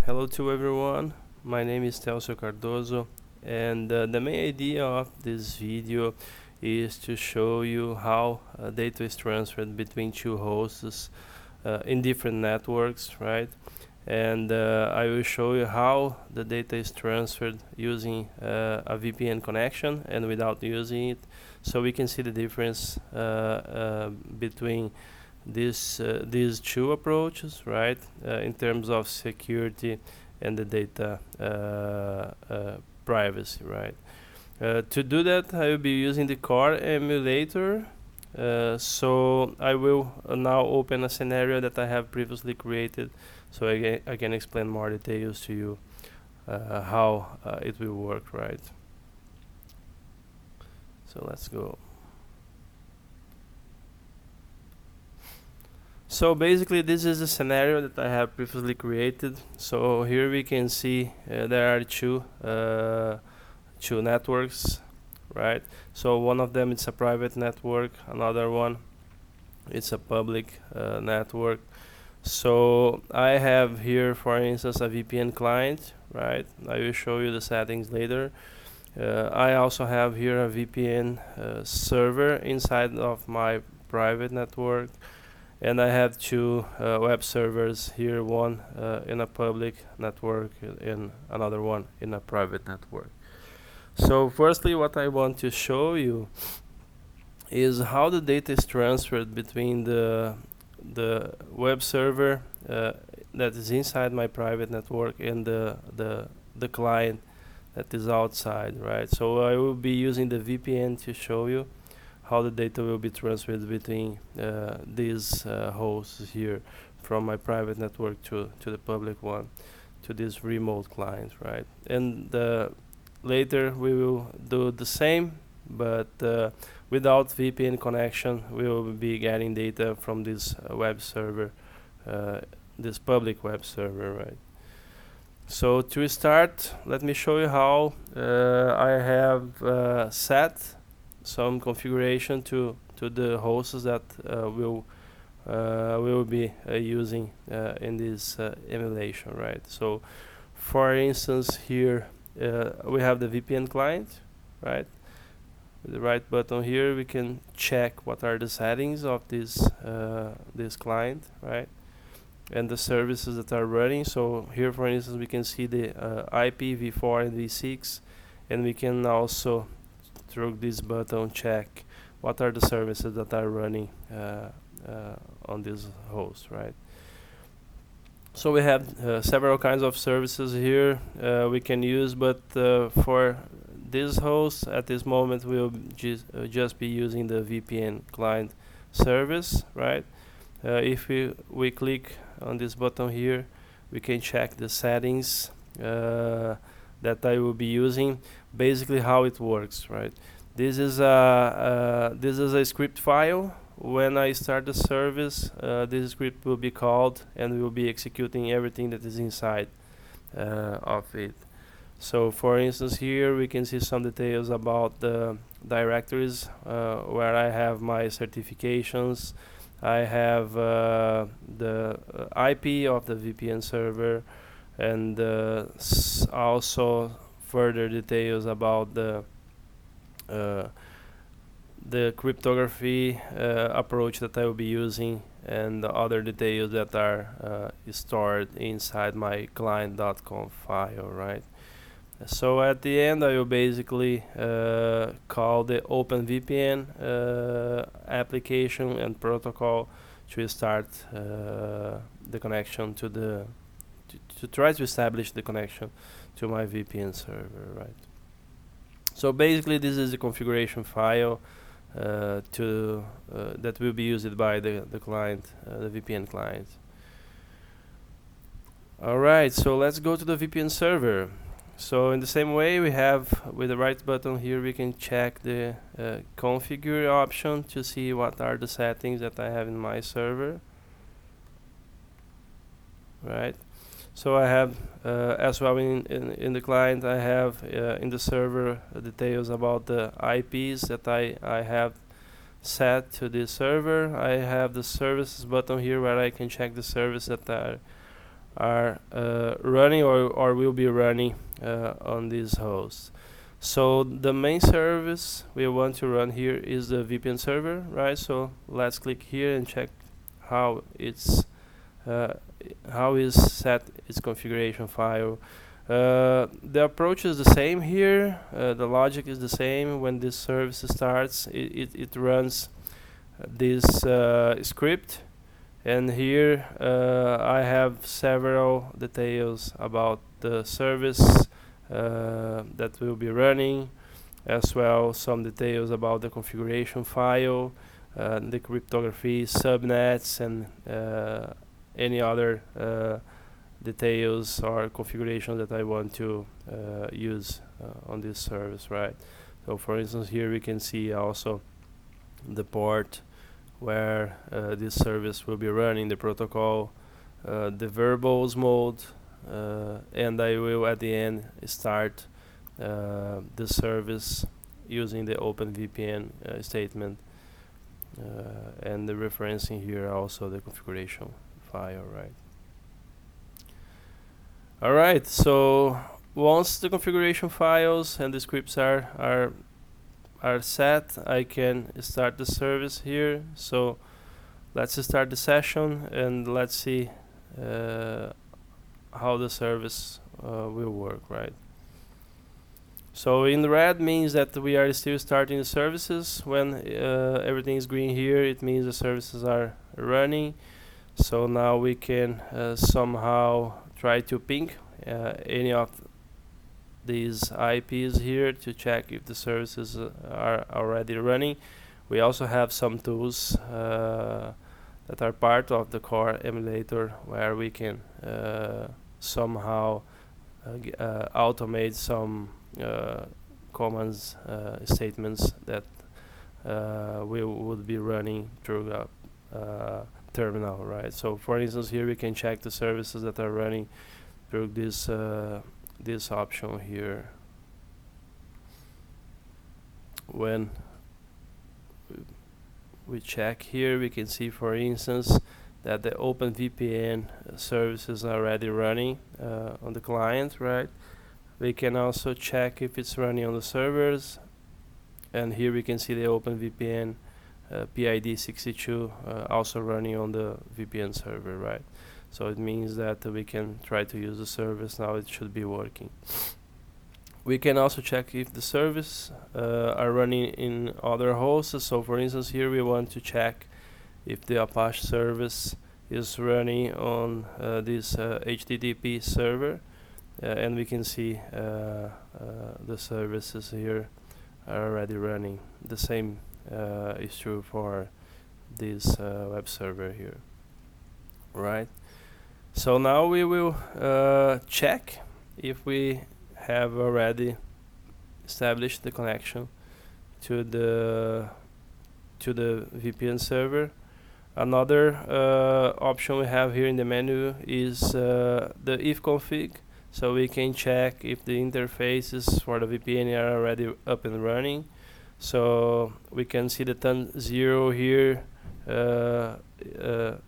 Hello to everyone, my name is Telso Cardoso, and the main idea of this video is to show you how data is transferred between two hosts in different networks, right? And I will show you how the data is transferred using a VPN connection and without using it, so we can see the difference between these two approaches, right? In terms of security and the data privacy, right? To do that, I will be using the Core Emulator. So I will now open a scenario that I have previously created, so I can explain more details to you how it will work, right? So let's go. So basically this is a scenario that I have previously created. So here we can see there are two networks, right? So one of them is a private network, another one it's a public network. So I have here, for instance, a VPN client, right? I will show you the settings later. I also have here a VPN server inside of my private network, and I have two web servers here, one in a public network and another one in a private network. So firstly, what I want to show you is how the data is transferred between the web server that is inside my private network and the client that is outside, right? So I will be using the VPN to show you how the data will be transferred between these hosts here, from my private network to the public one, to this remote client, right? And later we will do the same, but without VPN connection, we will be getting data from this web server, this public web server, right? So to start, let me show you how I have set some configuration to the hosts that will be using in this emulation, right? So for instance, here we have the VPN client, right? With the right button here, we can check what are the settings of this this client, right? And the services that are running. So here, for instance, we can see the IP, v4 and v6, and we can also, through this button, check what are the services that are running on this host, right? So we have several kinds of services here we can use, but for this host at this moment we'll just be using the VPN client service, right? If we click on this button here, we can check the settings that I will be using. Basically how it works, right? This is a script file. When I start the service, this script will be called and we will be executing everything that is inside of it. So for instance, here we can see some details about the directories where I have my certifications. I have the IP of the VPN server, and also further details about the cryptography approach that I will be using, and the other details that are stored inside my client.conf file, right? So at the end, I will basically call the OpenVPN application and protocol to start the connection to try to establish the connection to my VPN server, right? So basically, this is the configuration file that will be used by the client, the VPN client. All right, so let's go to the VPN server. So in the same way, we have, with the right button here, we can check the configure option to see what are the settings that I have in my server, right? So I have as well in the client, I have in the server details about the IPs that I have set to this server. I have the services button here where I can check the services that are running or will be running on this host. So the main service we want to run here is the VPN server, right? So let's click here and check how it's how is set its configuration file. The approach is the same here. The logic is the same. When this service starts, it runs this script, and here I have several details about the service that will be running, as well some details about the configuration file, the cryptography, subnets, and any other details or configurations that I want to use on this service, right? So for instance, here we can see also the port where this service will be running, the protocol, the verbose mode, and I will at the end start the service using the OpenVPN statement, and the referencing here also the configuration file, right? Alright, so once the configuration files and the scripts are set, I can start the service here. So let's start the session and let's see how the service will work, right? So in red means that we are still starting the services. When everything is green here, it means the services are running. So now we can somehow try to ping any of these IPs here to check if the services are already running. We also have some tools that are part of the Core Emulator where we can somehow automate some commands, statements that we would be running through a terminal, right? So for instance, here we can check the services that are running through this this option here. When we check here, we can see, for instance, that the OpenVPN services are already running on the client, right? We can also check if it's running on the servers, and here we can see the OpenVPN PID 62 also running on the VPN server, right? So it means that we can try to use the service. Now it should be working. We can also check if the service are running in other hosts. So for instance, here we want to check if the Apache service is running on this HTTP server, and we can see the services here are already running. The same is true for this web server here, right? So now we will check if we have already established the connection to the VPN server. Another option we have here in the menu is the ifconfig. So we can check if the interfaces for the VPN are already up and running. So we can see the TAN 0 here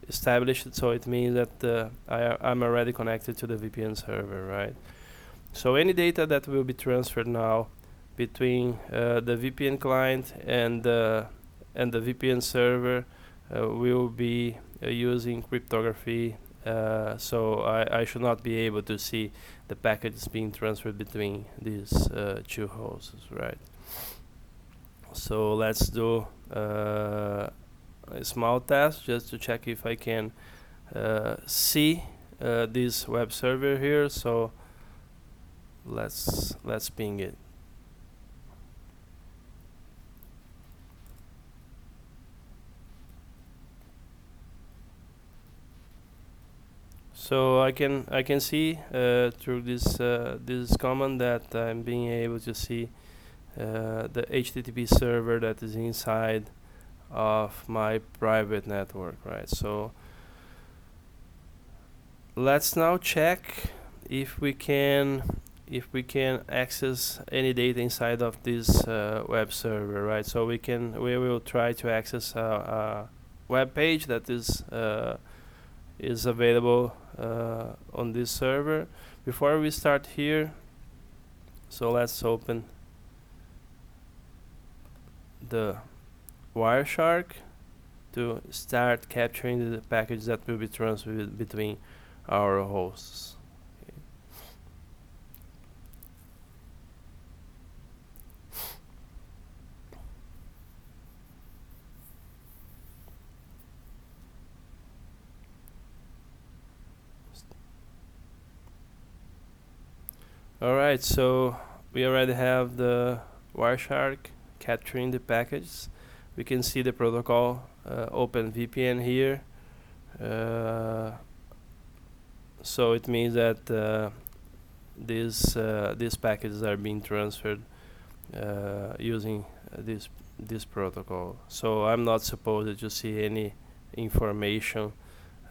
established, so it means that I'm already connected to the VPN server, right? So any data that will be transferred now between the VPN client and the VPN server will be using cryptography, so I should not be able to see the packets being transferred between these two hosts, right? So let's do a small test just to check if I can see this web server here. So let's ping it. So I can see through this command that I'm being able to see the HTTP server that is inside of my private network, right? So let's now check if we can access any data inside of this web server, right? So we will try to access a web page that is is available on this server. Before we start here, so let's open the Wireshark to start capturing the package that will be transferred between our hosts. Alright, so we already have the Wireshark capturing the packets. We can see the protocol open VPN here. So it means that these packages are being transferred using this protocol. So I'm not supposed to see any information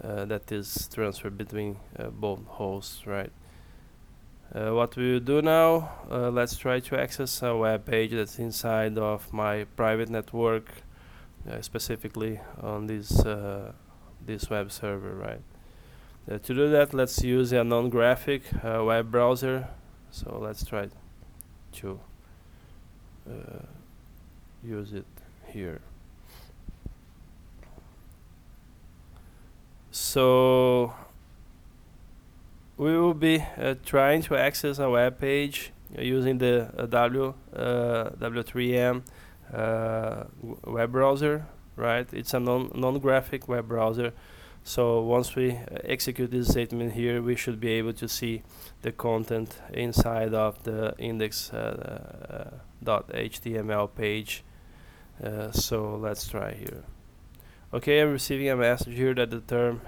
that is transferred between both hosts, right? What we will do now, let's try to access a web page that's inside of my private network, specifically on this web server, right? To do that, let's use a non-graphic web browser. So let's try to use it here. So we will be trying to access a web page using the W3M web browser, right? It's a non-graphic web browser. So once we execute this statement here, we should be able to see the content inside of the index.html page. So let's try here. Okay, I'm receiving a message here that the term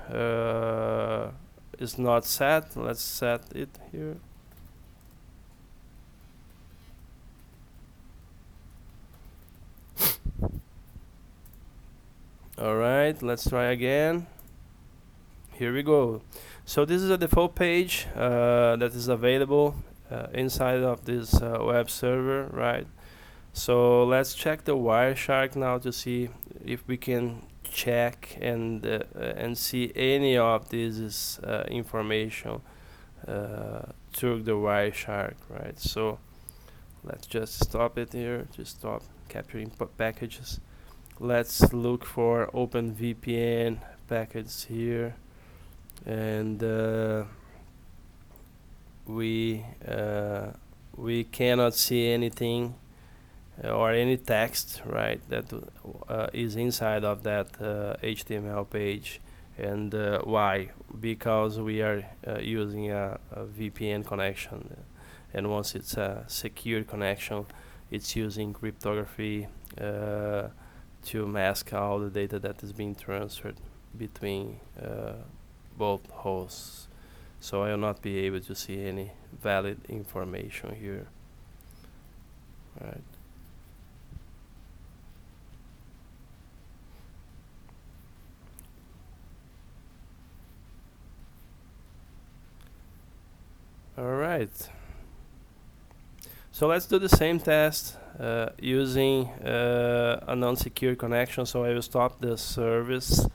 is not set. Let's set it here. Alright, let's try again. Here we go. So this is a default page that is available inside of this web server, right? So let's check the Wireshark now to see if we can check and see any of this information through the Wireshark, right? So let's just stop it here, just stop capturing packages. Let's look for OpenVPN packets here, and we cannot see anything or any text, right, that is inside of that HTML page. And why? Because we are using a VPN connection, and once it's a secure connection, it's using cryptography to mask all the data that is being transferred between both hosts. So I will not be able to see any valid information here, right? Alright, so let's do the same test using a non-secure connection. So I will stop the service,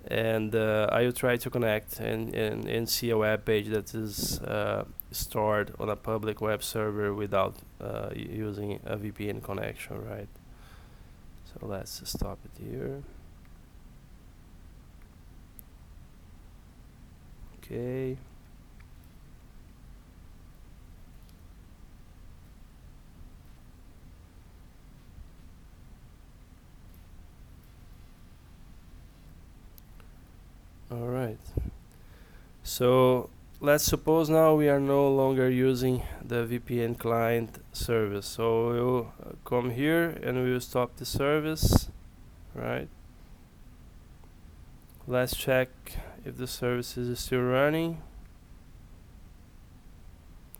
and I will try to connect and see a web page that is stored on a public web server without using a VPN connection, right? So let's stop it here. Okay. Alright, so let's suppose now we are no longer using the VPN client service. So we'll come here and we will stop the service, right? Let's check if the service is still running.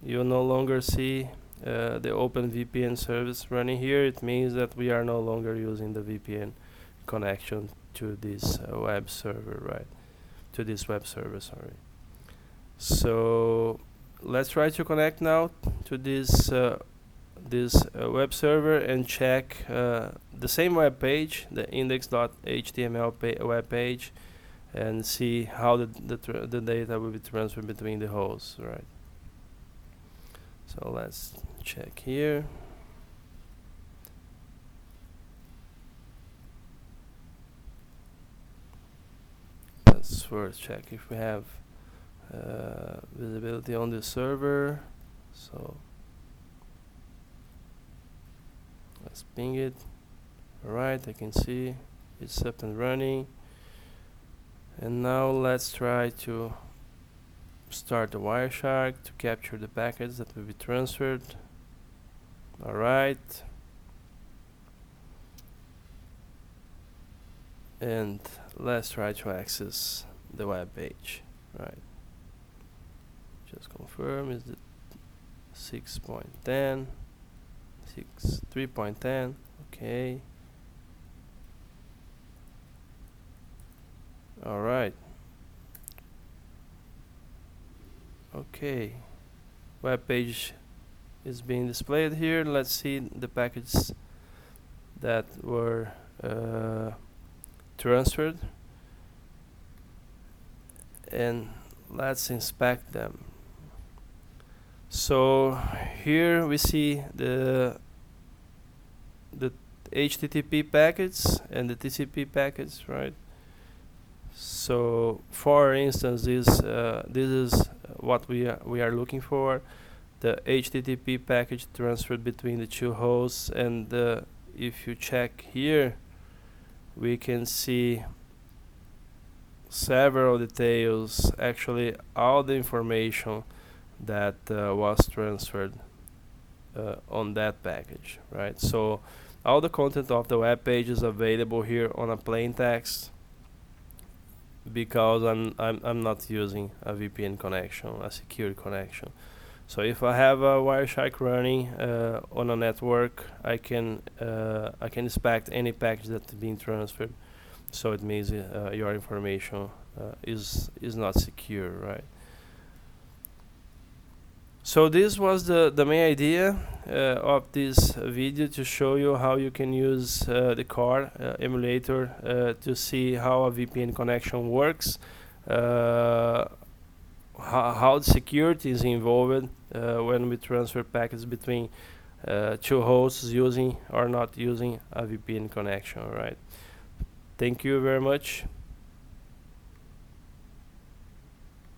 You'll no longer see the OpenVPN service running here. It means that we are no longer using the VPN connection to this web server, right? To this web server, sorry. So let's try to connect now to this web server and check the same web page, the index.html web page, and see how the data will be transferred between the hosts, right? So let's check here. Let's first check if we have visibility on the server. So let's ping it. Alright, I can see it's up and running. And now let's try to start the Wireshark to capture the packets that will be transferred. Alright. And let's try to access the web page. Right. Just confirm, is it 6.10, 3.10, okay. Alright. Okay. Web page is being displayed here. Let's see the packets that were transferred, and let's inspect them. So here we see the HTTP packets and the TCP packets, right? So for instance, this is what we are looking for, the HTTP package transferred between the two hosts. And if you check here, we can see several details, actually all the information that was transferred on that package, right? So all the content of the web page is available here on a plain text, because I'm not using a VPN connection, a secure connection. So if I have a Wireshark running on a network, I can inspect any package that's being transferred. So it means your information is not secure, right? So this was the main idea of this video, to show you how you can use the Core Emulator to see how a VPN connection works, how the security is involved when we transfer packets between two hosts using or not using a VPN connection, right? Thank you very much.